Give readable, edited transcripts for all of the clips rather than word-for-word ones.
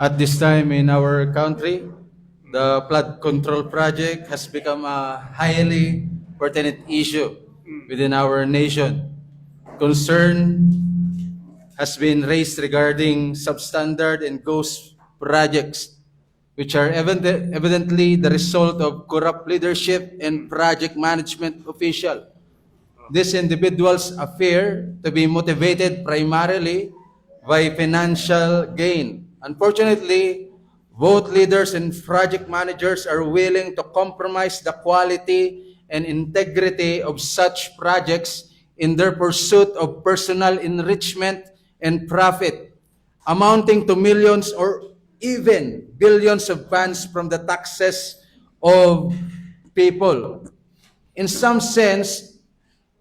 At this time in our country, the flood control project has become a highly pertinent issue within our nation. Concern has been raised regarding substandard and ghost projects, which are evidently the result of corrupt leadership and project management official. These individuals appear to be motivated primarily by financial gain. Unfortunately, both leaders and project managers are willing to compromise the quality and integrity of such projects in their pursuit of personal enrichment and profit, amounting to millions or even billions of funds from the taxes of people. In some sense,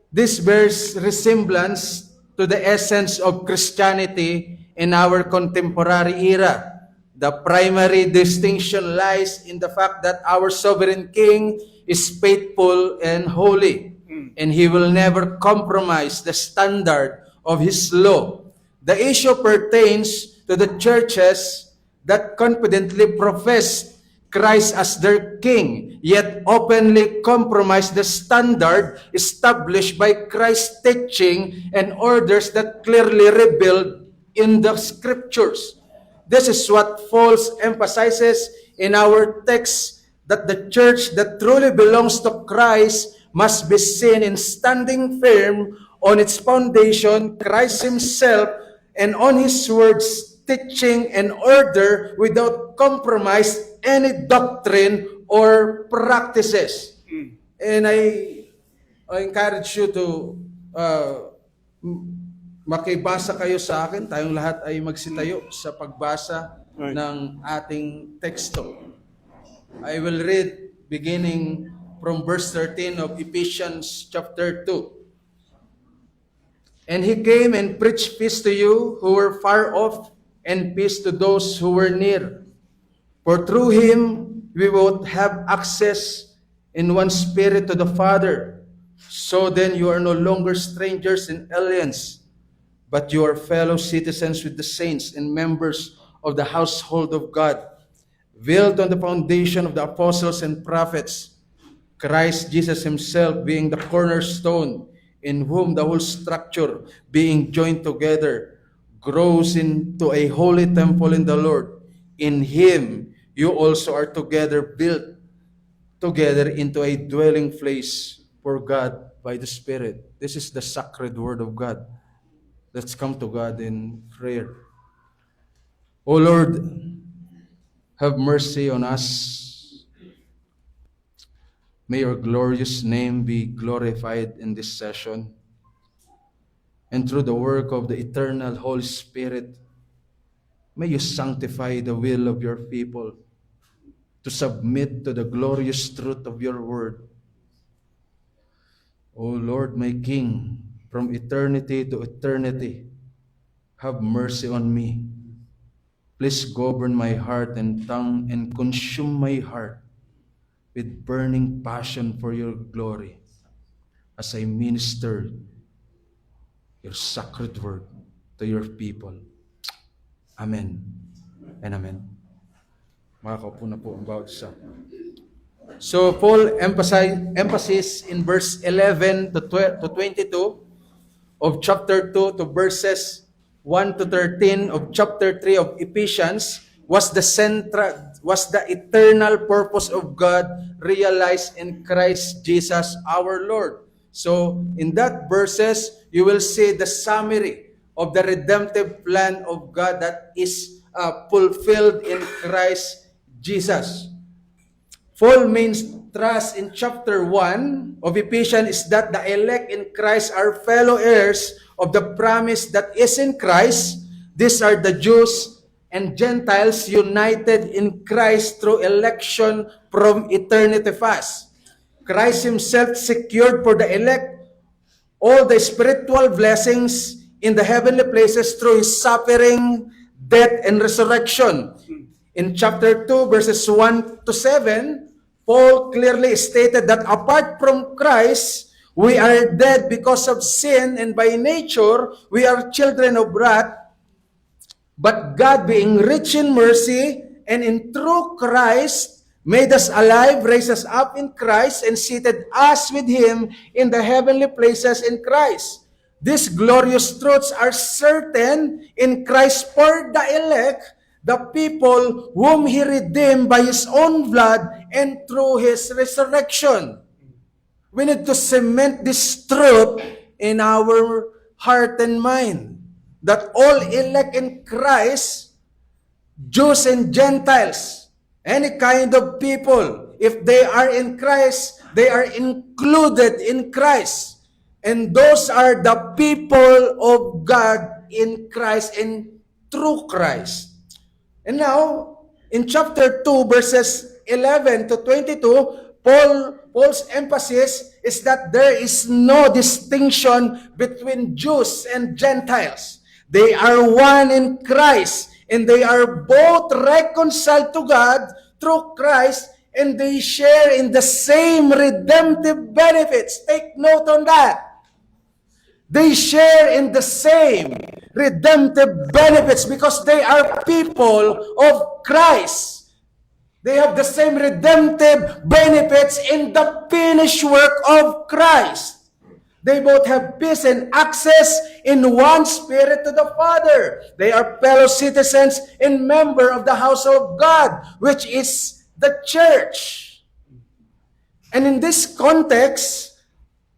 this bears resemblance to the essence of Christianity in our contemporary era. The primary distinction lies in the fact that our sovereign king is faithful and holy, and he will never compromise the standard of his law. The issue pertains to the churches that confidently profess Christ as their king, yet openly compromise the standard established by Christ's teaching and orders that clearly revealed in the scriptures. This is what Paul emphasizes in our text, that the church that truly belongs to Christ must be seen in standing firm on its foundation, Christ himself, and on his words, teaching and order without compromise any doctrine or practices. And I encourage you to makibasa kayo sa akin. Tayong lahat ay magsitayo sa pagbasa ng ating teksto. I will read beginning from verse 13 of Ephesians chapter 2. And he came and preached peace to you who were far off, and peace to those who were near. For through him we both have access in one spirit to the Father. So then you are no longer strangers and aliens, but you are fellow citizens with the saints and members of the household of God, built on the foundation of the apostles and prophets, Christ Jesus himself being the cornerstone, in whom the whole structure, being joined together, grows into a holy temple in the Lord. In him you also are together built together into a dwelling place for God by the Spirit. This is the sacred word of God. Let's come to God in prayer. O Lord, have mercy on us. May your glorious name be glorified in this session. And through the work of the eternal Holy Spirit, may you sanctify the will of your people to submit to the glorious truth of your word. O Lord, my King, from eternity to eternity, have mercy on me. Please govern my heart and tongue and consume my heart with burning passion for your glory as I minister your sacred word to your people. Amen and amen. Makakaupo na po ang bawat isa. So Paul emphasis in verse 11 to 22 of chapter 2 to verses 1 to 13 of chapter 3 of Ephesians was the eternal purpose of God realized in Christ Jesus our Lord. So in that verses, you will see the summary of the redemptive plan of God that is fulfilled in Christ Jesus. Full means trust in chapter 1 of Ephesians is that the elect in Christ are fellow heirs of the promise that is in Christ. These are the Jews and Gentiles united in Christ through election from eternity past. Christ himself secured for the elect all the spiritual blessings in the heavenly places through his suffering, death, and resurrection. In chapter 2, verses 1 to 7, Paul clearly stated that apart from Christ, we are dead because of sin, and by nature, we are children of wrath. But God, being rich in mercy, and in true Christ, made us alive, raised us up in Christ, and seated us with Him in the heavenly places in Christ. These glorious truths are certain in Christ for the elect, the people whom He redeemed by His own blood and through His resurrection. We need to cement this truth in our heart and mind, that all elect in Christ, Jews and Gentiles, any kind of people, if they are in Christ, they are included in Christ. And those are the people of God in Christ and through Christ. And now, in chapter 2, verses 11 to 22, Paul's emphasis is that there is no distinction between Jews and Gentiles. They are one in Christ, and they are both reconciled to God through Christ, and they share in the same redemptive benefits. Take note on that. They share in the same redemptive benefits because they are people of Christ. They have the same redemptive benefits in the finished work of Christ. They both have peace and access in one spirit to the Father. They are fellow citizens and member of the house of God, which is the church. And in this context,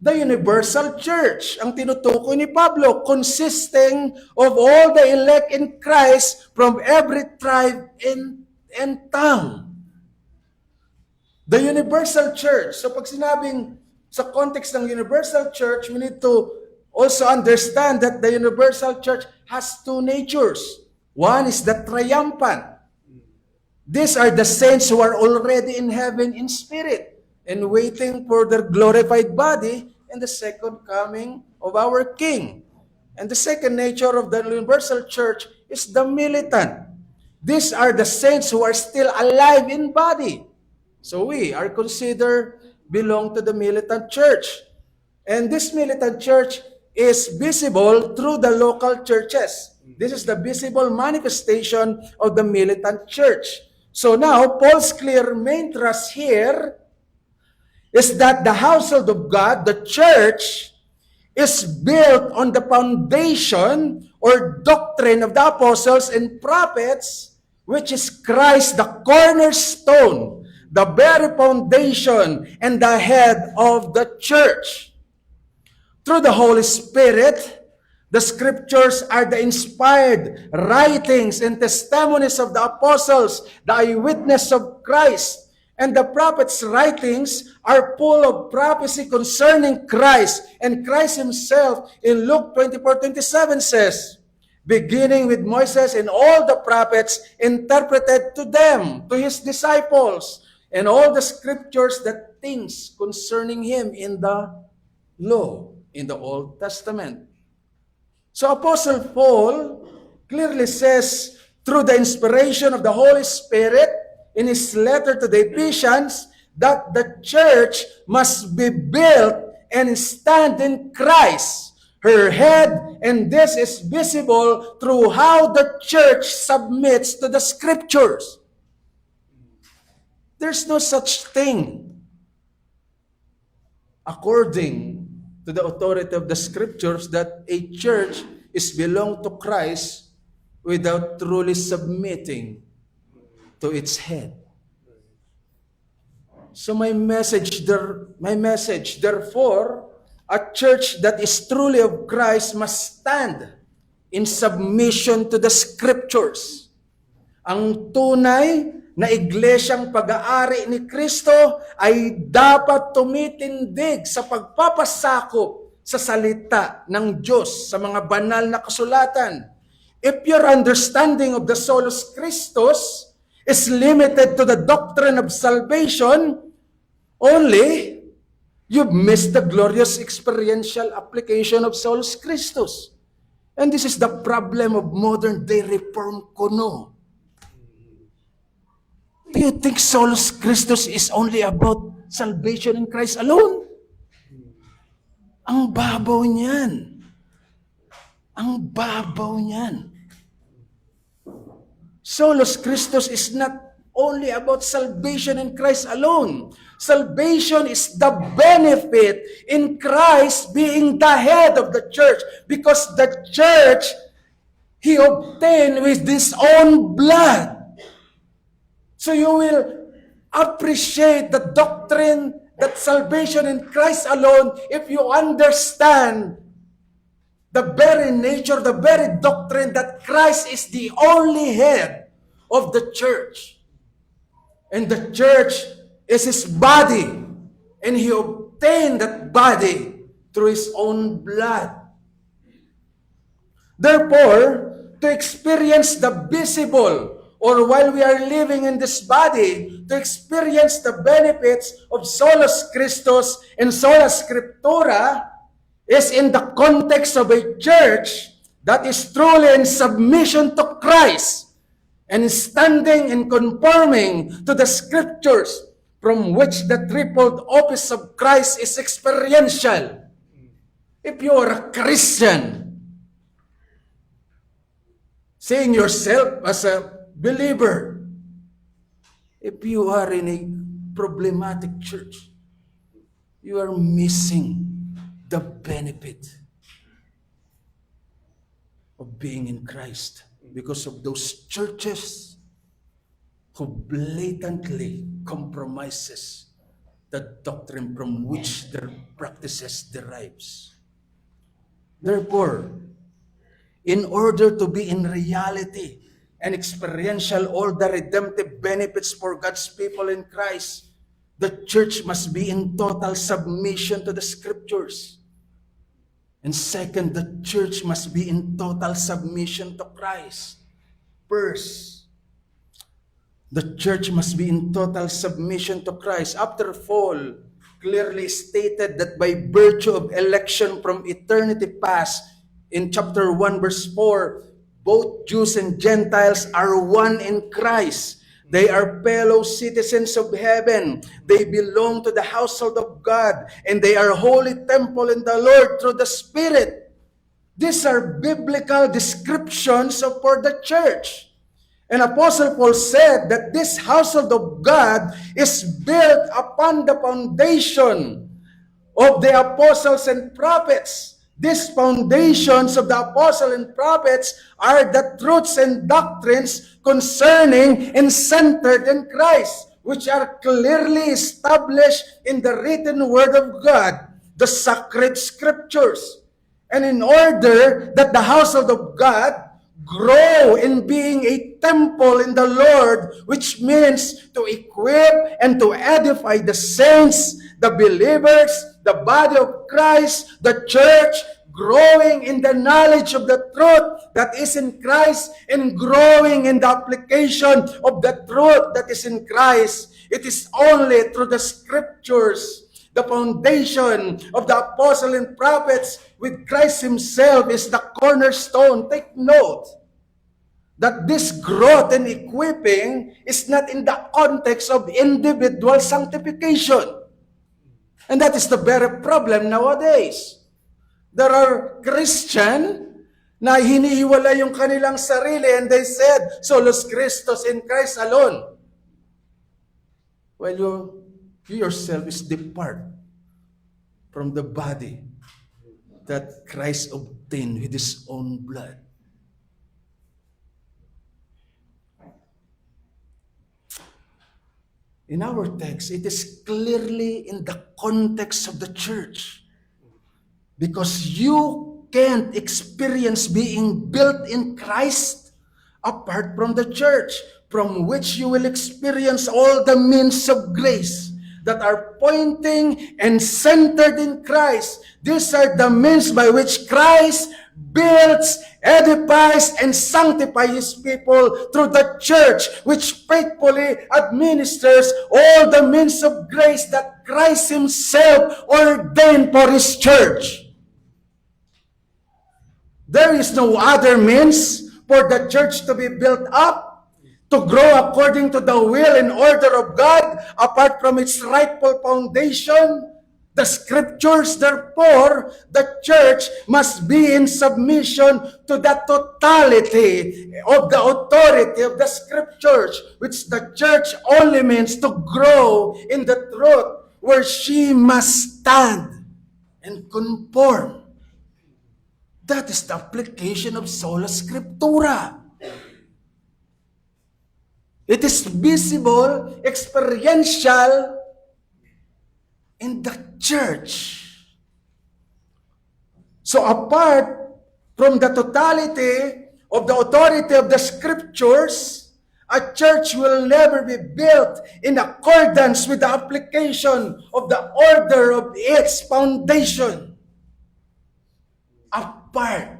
the universal church, ang tinutukoy ni Pablo, consisting of all the elect in Christ from every tribe and tongue. The universal church. So pag sinabing sa context ng universal church, we need to also understand that the universal church has two natures. One is the triumphant. These are the saints who are already in heaven in spirit and waiting for their glorified body in the second coming of our King. And the second nature of the universal church is the militant. These are the saints who are still alive in body. So we are considered belong to the militant church. And this militant church is visible through the local churches. This is the visible manifestation of the militant church. So now, Paul's clear main thrust here is that the household of God, the church, is built on the foundation or doctrine of the apostles and prophets, which is Christ, the cornerstone, the very foundation and the head of the church. Through the Holy Spirit, the scriptures are the inspired writings and testimonies of the apostles, the eyewitness of Christ. And the prophets' writings are full of prophecy concerning Christ. And Christ himself in Luke 24:27 says, beginning with Moses and all the prophets interpreted to them, to his disciples, and all the scriptures that things concerning him in the law, in the Old Testament. So Apostle Paul clearly says, through the inspiration of the Holy Spirit, in his letter to the Ephesians, that the church must be built and stand in Christ, her head, and this is visible through how the church submits to the scriptures. There's no such thing, according to the authority of the scriptures, that a church is belong to Christ without truly submitting to its head. So my message, therefore, a church that is truly of Christ must stand in submission to the scriptures. Ang tunay na iglesyang pag-aari ni Kristo ay dapat tumitindig sa pagpapasakop sa salita ng Diyos, sa mga banal na kasulatan. If your understanding of the solus Christus is limited to the doctrine of salvation only, you've missed the glorious experiential application of solus Christus. And this is the problem of modern day reform kuno. Do you think solus Christus is only about salvation in Christ alone? Ang babaw niyan. Ang babaw niyan. Solos Christus is not only about salvation in Christ alone. Salvation is the benefit in Christ being the head of the church, because the church He obtained with His own blood. So you will appreciate the doctrine that salvation in Christ alone if you understand the very nature, the very doctrine that Christ is the only head of the church. And the church is His body. And He obtained that body through His own blood. Therefore, to experience the visible, or while we are living in this body, to experience the benefits of Solus Christus and Sola Scriptura is in the context of a church that is truly in submission to Christ and standing and conforming to the Scriptures, from which the threefold office of Christ is experiential. If you are a Christian, seeing yourself as a believer, if you are in a problematic church, you are missing the benefit of being in Christ because of those churches who blatantly compromises the doctrine from which their practices derives. Therefore, in order to be in reality and experiential all the redemptive benefits for God's people in Christ, the church must be in total submission to the Scriptures. And second, the church must be in total submission to Christ. First, the church must be in total submission to Christ. After Paul clearly stated that by virtue of election from eternity past, in chapter 1, verse 4, both Jews and Gentiles are one in Christ. They are fellow citizens of heaven. They belong to the household of God, and they are holy temple in the Lord through the Spirit. These are biblical descriptions for the church. And Apostle Paul said that this household of God is built upon the foundation of the apostles and prophets. These foundations of the apostles and prophets are the truths and doctrines concerning and centered in Christ, which are clearly established in the written word of God, the sacred scriptures. And in order that the household of God grow in being a temple in the Lord, which means to equip and to edify the saints, the believers, the body of Christ, the church, growing in the knowledge of the truth that is in Christ and growing in the application of the truth that is in Christ. It is only through the Scriptures, the foundation of the apostles and prophets, with Christ Himself is the cornerstone. Take note that this growth and equipping is not in the context of individual sanctification. And that is the very problem nowadays. There are Christians na hinihiwala yung kanilang sarili and they said, Solus Christus in Christ alone. Well, you yourself is depart from the body that Christ obtained with His own blood. In our text, it is clearly in the context of the church. Because you can't experience being built in Christ apart from the church, from which you will experience all the means of grace that are pointing and centered in Christ. These are the means by which Christ builds, edifies, and sanctifies His people through the church, which faithfully administers all the means of grace that Christ Himself ordained for His church. There is no other means for the church to be built up, to grow according to the will and order of God, apart from its rightful foundation, the scriptures. Therefore, the church must be in submission to the totality of the authority of the scriptures, which the church only means to grow in the truth, where she must stand and conform. That is the application of sola scriptura. It is visible, experiential in the church. So apart from the totality of the authority of the scriptures, a church will never be built in accordance with the application of the order of its foundation. Apart,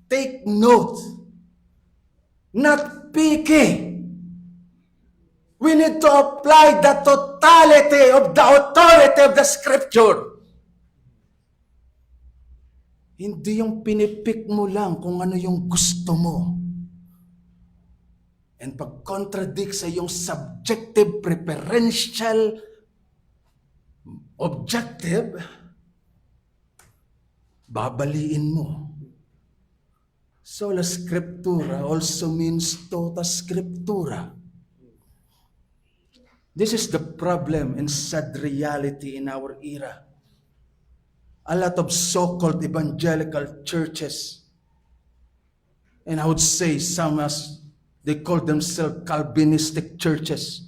take note, not picky. We need to apply the totality of the authority of the scripture. Hindi yung pinipik mo lang kung ano yung gusto mo. And pag-contradict sa yung subjective, preferential, objective, babaliin mo. Sola scriptura also means tota scriptura. This is the problem and sad reality in our era. A lot of so-called evangelical churches, and I would say some as they call themselves Calvinistic churches,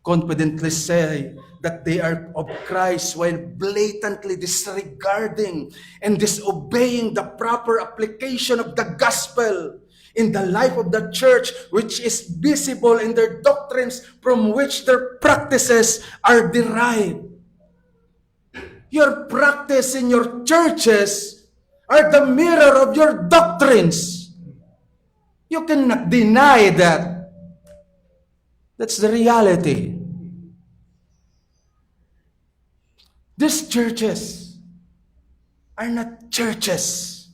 confidently say that they are of Christ while blatantly disregarding and disobeying the proper application of the gospel in the life of the church, which is visible in their doctrines from which their practices are derived. Your practice in your churches are the mirror of your doctrines. You cannot deny that. That's the reality. These churches are not churches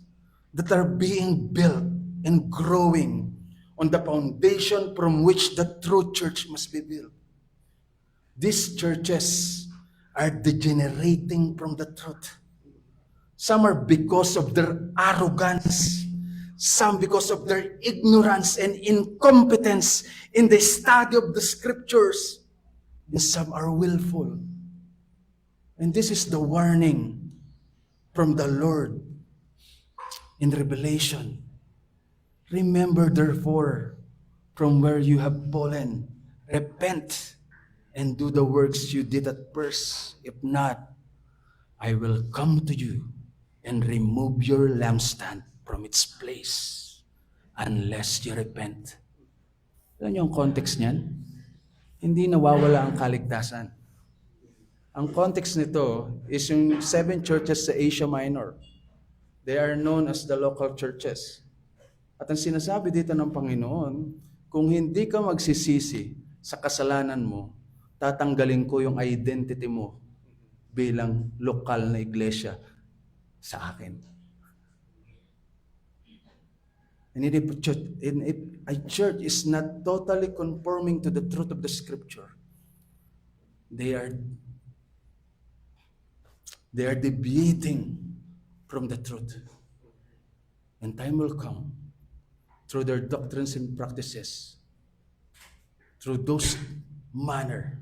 that are being built and growing on the foundation from which the true church must be built. These churches are degenerating from the truth. Some are because of their arrogance, some because of their ignorance and incompetence in the study of the scriptures, and some are willful. And this is the warning from the Lord in Revelation. Remember, therefore, from where you have fallen, repent and do the works you did at first. If not, I will come to you and remove your lampstand from its place unless you repent. Alam niyo ang context niyan? Hindi nawawala ang kaligtasan. Ang context nito is yung 7 churches sa Asia Minor. They are known as the local churches. At ang sinasabi dito ng Panginoon, kung hindi ka magsisisi sa kasalanan mo, tatanggalin ko yung identity mo bilang lokal na iglesia sa akin. And if a church is not totally conforming to the truth of the scripture, they are deviating from the truth. And time will come through their doctrines and practices, through those manner,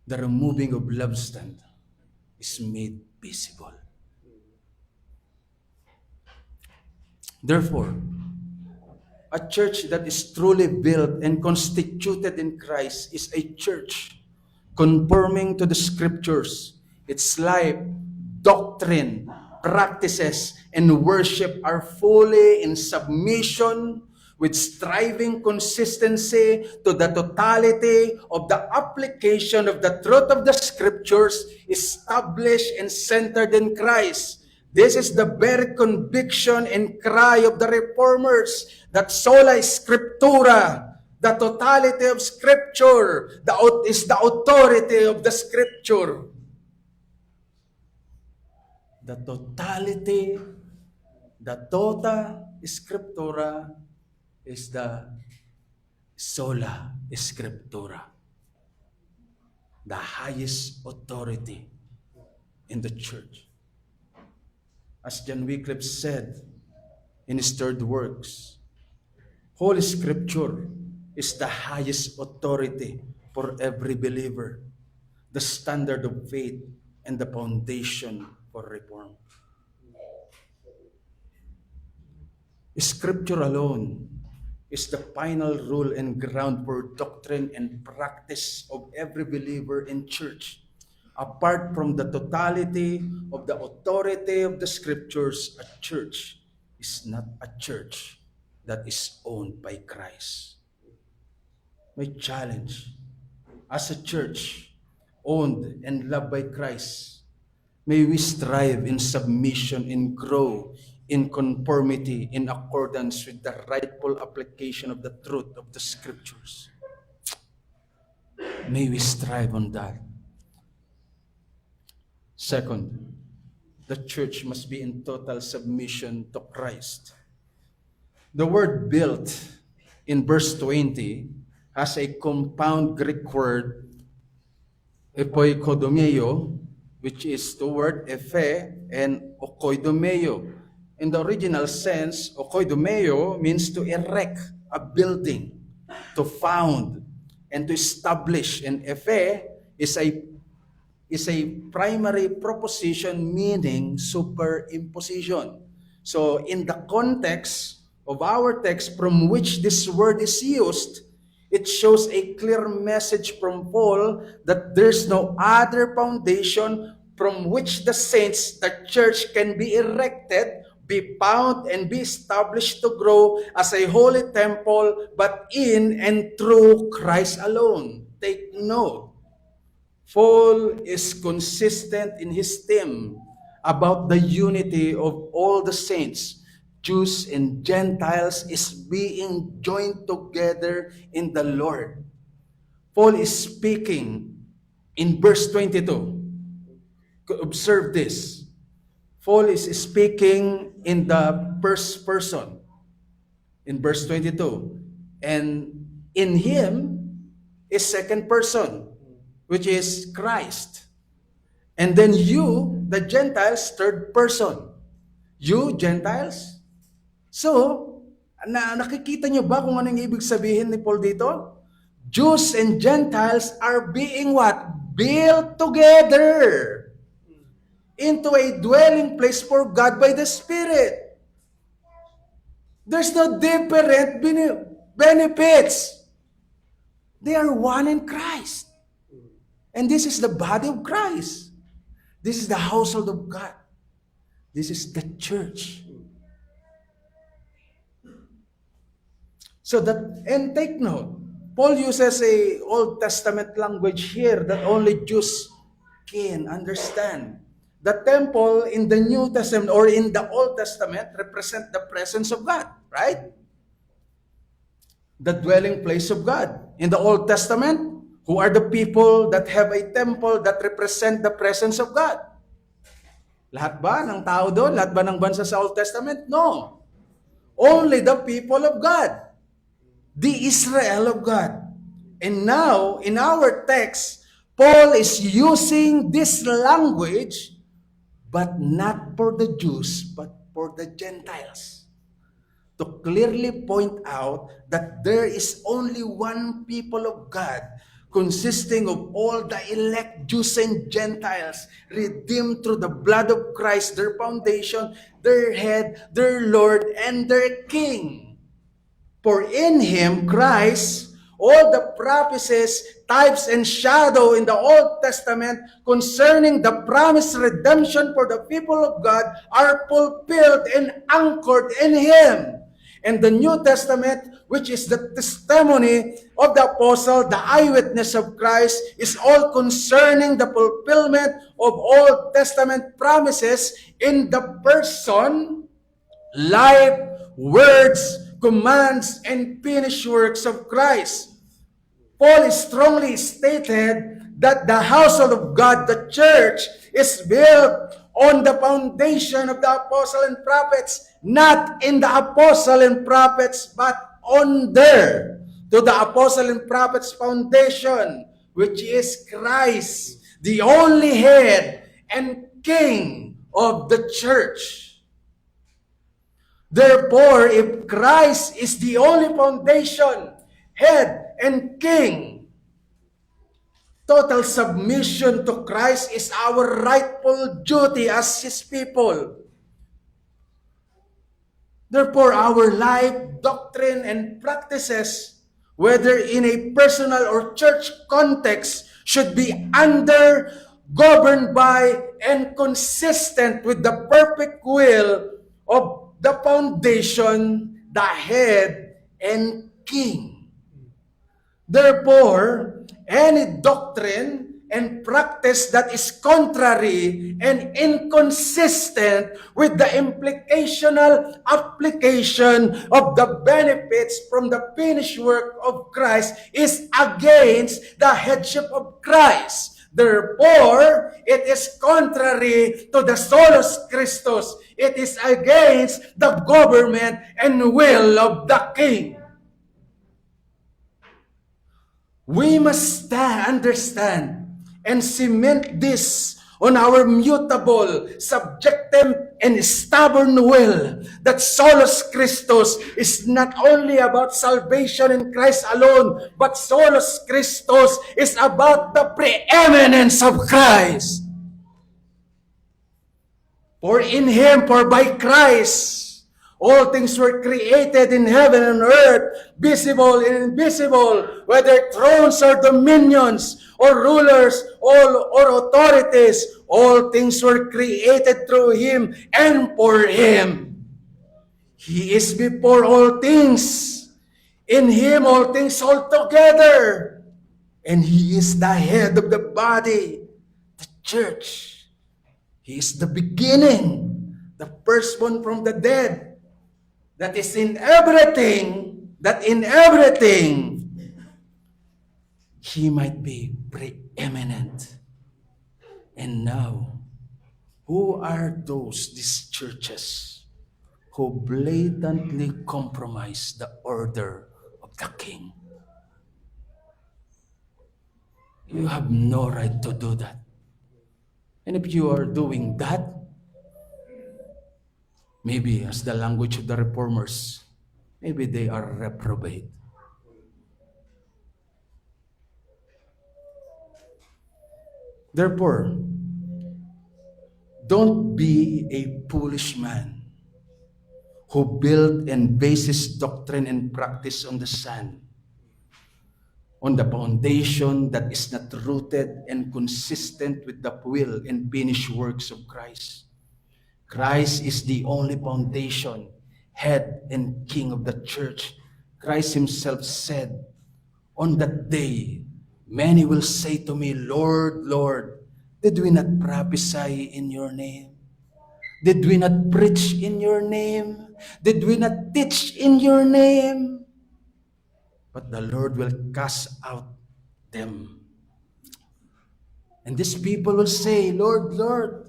the removing of lampstand is made visible. Therefore, a church that is truly built and constituted in Christ is a church conforming to the scriptures. Its life, doctrine, practices, and worship are fully in submission with striving consistency to the totality of the application of the truth of the scriptures established and centered in Christ. This is the very conviction and cry of the reformers, that sola scriptura, the totality of scripture, is the authority of the scripture. The totality, the tota scriptura is the sola scriptura, the highest authority in the church. As John Wycliffe said in his third works, Holy Scripture is the highest authority for every believer, the standard of faith, and the foundation for reform. Scripture alone is the final rule and ground for doctrine and practice of every believer in church. Apart from the totality of the authority of the Scriptures, a church is not a church that is owned by Christ. My challenge, as a church owned and loved by Christ, may we strive in submission and grow in conformity in accordance with the rightful application of the truth of the Scriptures. May we strive on that. Second, the church must be in total submission to Christ. The word built in verse 20 has a compound Greek word, epoikodomeo, which is the word ephe and okoidomeo. In the original sense, okoidomeo means to erect a building, to found, and to establish. And ephe is a primary proposition meaning superimposition. So in the context of our text from which this word is used, it shows a clear message from Paul that there's no other foundation from which the saints, the church, can be erected, be found, and be established to grow as a holy temple, but in and through Christ alone. Take note. Paul is consistent in his theme about the unity of all the saints. Jews and Gentiles is being joined together in the Lord. Paul is speaking in verse 22. Observe this. Paul is speaking in the first person in verse 22. And in him is second person, which is Christ. And then you, the Gentiles, third person. You, Gentiles. So, nakikita nyo ba kung anong ibig sabihin ni Paul dito? Jews and Gentiles are being what? Built together into a dwelling place for God by the Spirit. There's no different benefits. They are one in Christ. And this is the body of Christ. This is the household of God. This is the church. So that, and take note, Paul uses a Old Testament language here that only Jews can understand. The temple in the New Testament or in the Old Testament represent the presence of God, right? The dwelling place of God. In the Old Testament, who are the people that have a temple that represent the presence of God? Lahat ba ng tao doon? Lahat ba ng bansa sa Old Testament? No. Only the people of God. The Israel of God. And now, in our text, Paul is using this language, but not for the Jews, but for the Gentiles. To clearly point out that there is only one people of God, consisting of all the elect Jews and Gentiles, redeemed through the blood of Christ, their foundation, their head, their Lord, and their King. For in Him, Christ, all the prophecies, types, and shadow in the Old Testament concerning the promised redemption for the people of God are fulfilled and anchored in Him. And the New Testament, which is the testimony of the apostle, the eyewitness of Christ, is all concerning the fulfillment of Old Testament promises in the person, life, words, commands, and finished works of Christ. Paul strongly stated that the household of God, the church, is built on the foundation of the apostle and prophets, not in the apostle and prophets, but under to the apostle and prophets foundation, which is Christ, the only head and King of the church. Therefore, if Christ is the only foundation, head, and king, total submission to Christ is our rightful duty as His people. Therefore, our life, doctrine, and practices, whether in a personal or church context, should be under, governed by, and consistent with the perfect will of the foundation, the head, and king. Therefore, any doctrine and practice that is contrary and inconsistent with the implicational application of the benefits from the finished work of Christ is against the headship of Christ. Therefore, it is contrary to the solus Christus. It is against the government and will of the King. We must understand and cement this on our mutable, subjective, and stubborn will that solus Christus is not only about salvation in Christ alone, but solus Christus is about the preeminence of Christ. For in Him, for by Christ, all things were created in heaven and earth, visible and invisible, whether thrones or dominions, or rulers, or authorities. All things were created through Him and for Him. He is before all things. In Him all things hold together. And He is the head of the body, the church. He is the beginning, the firstborn from the dead. That in everything, He might be preeminent. And now, who are these churches who blatantly compromise the order of the King? You have no right to do that. And if you are doing that, maybe as the language of the reformers, maybe they are reprobate. Therefore, don't be a foolish man who build and bases doctrine and practice on the sand, on the foundation that is not rooted and consistent with the will and finished works of Christ. Christ is the only foundation, head and king of the church. Christ Himself said, on that day, many will say to me, Lord, Lord, did we not prophesy in your name? Did we not preach in your name? Did we not teach in your name? But the Lord will cast out them. And these people will say, Lord, Lord.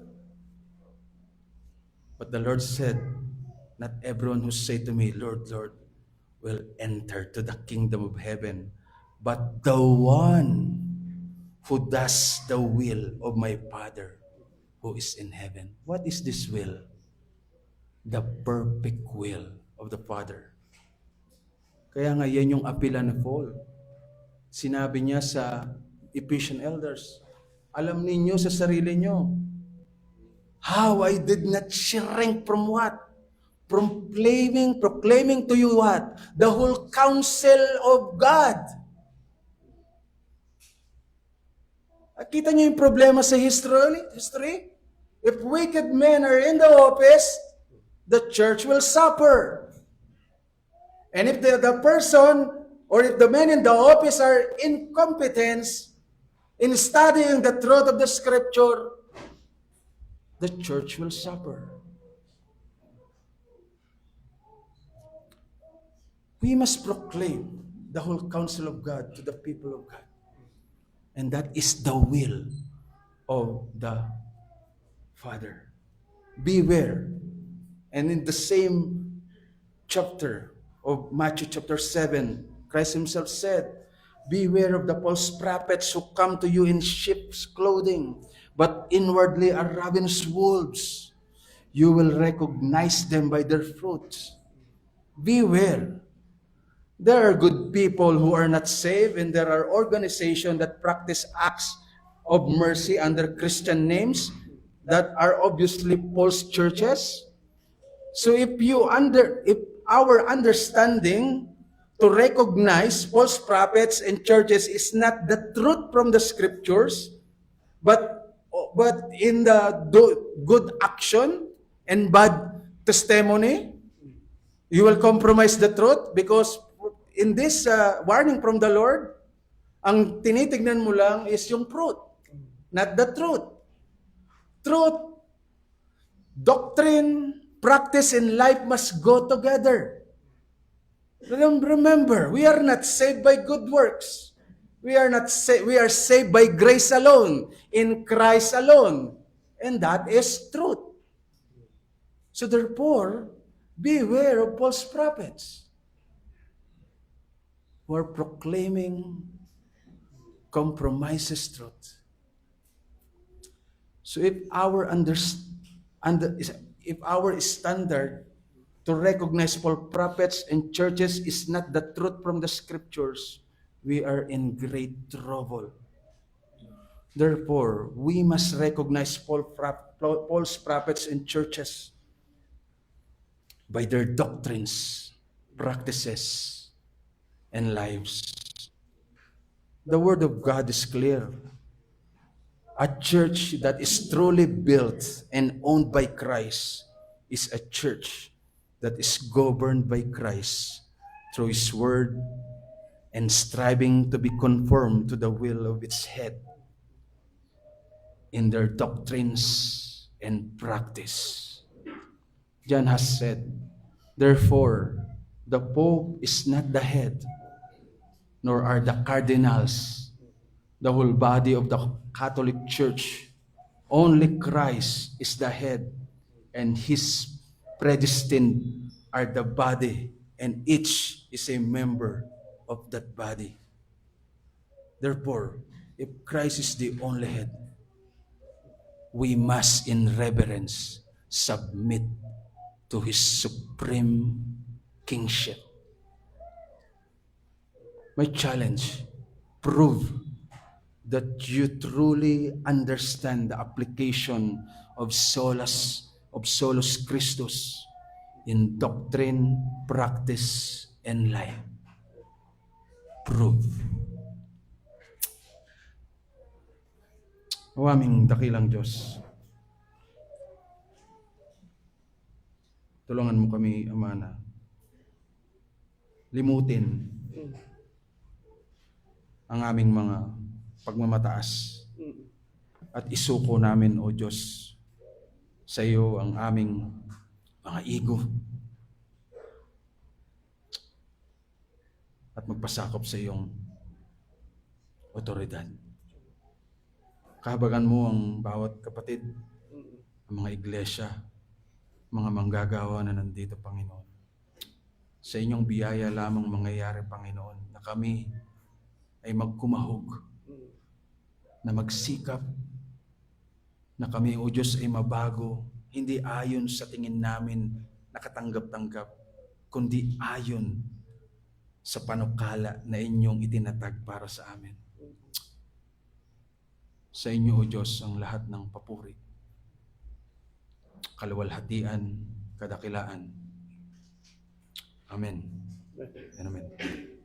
But the Lord said, not everyone who say to me, Lord, Lord, will enter to the kingdom of heaven, but the one who does the will of my Father who is in heaven. What is this will? The perfect will of the Father. Kaya nga yan yung apila ni Paul. Sinabi niya sa Ephesian elders, alam ninyo sa sarili nyo, how I did not shrink from what? From proclaiming to you what? The whole counsel of God. Kita niyo yung problema sa history? If wicked men are in the office, the church will suffer. And if the person or if the men in the office are incompetent in studying the truth of the Scripture, the church will suffer. We must proclaim the whole counsel of God to the people of God. And that is the will of the Father. Beware. And in the same chapter of Matthew chapter 7, Christ Himself said, beware of the false prophets who come to you in sheep's clothing, but inwardly are ravenous wolves. You will recognize them by their fruits. Beware. There are good people who are not saved, and there are organizations that practice acts of mercy under Christian names that are obviously false churches. So if our understanding to recognize false prophets and churches is not the truth from the scriptures, but in the good action and bad testimony, you will compromise the truth, because in this warning from the Lord, ang tinitignan mo lang is yung fruit, not the truth. Truth, doctrine, practice, and life must go together. Remember, we are not saved by good works. We are saved by grace alone, in Christ alone. And that is truth. So therefore, beware of false prophets who are proclaiming compromises truth. So if our standard to recognize false prophets and churches is not the truth from the scriptures, we are in great trouble. Therefore, we must recognize false prophets and churches by their doctrines, practices, and lives. The Word of God is clear. A church that is truly built and owned by Christ is a church that is governed by Christ through His Word and striving to be conformed to the will of its head in their doctrines and practice. John has said, therefore, the Pope is not the head, nor are the cardinals the whole body of the Catholic Church. Only Christ is the head, and His predestined are the body, and each is a member of that body. Therefore, if Christ is the only head, we must in reverence submit to His supreme kingship. My challenge, prove that you truly understand the application of solus Christus in doctrine, practice, and life. Prove. O aming dakilang Diyos, tulungan mo kami, Ama, na limutin ang aming mga pagmamataas at isuko namin, O Diyos, sa iyo ang aming mga ego at magpasakop sa iyong otoridad. Kahabagan mo ang bawat kapatid, ang mga iglesia, mga manggagawa na nandito, Panginoon. Sa inyong biyaya lamang mangyayari, Panginoon, na kami ay magkumahog, na magsikap, na kami, O Diyos, ay mabago, hindi ayon sa tingin namin nakatanggap-tanggap, kundi ayon sa panukala na inyong itinatag para sa amin. Sa inyo, O Diyos, ang lahat ng papuri, kaluwalhatian, kadakilaan. Amen. Amen.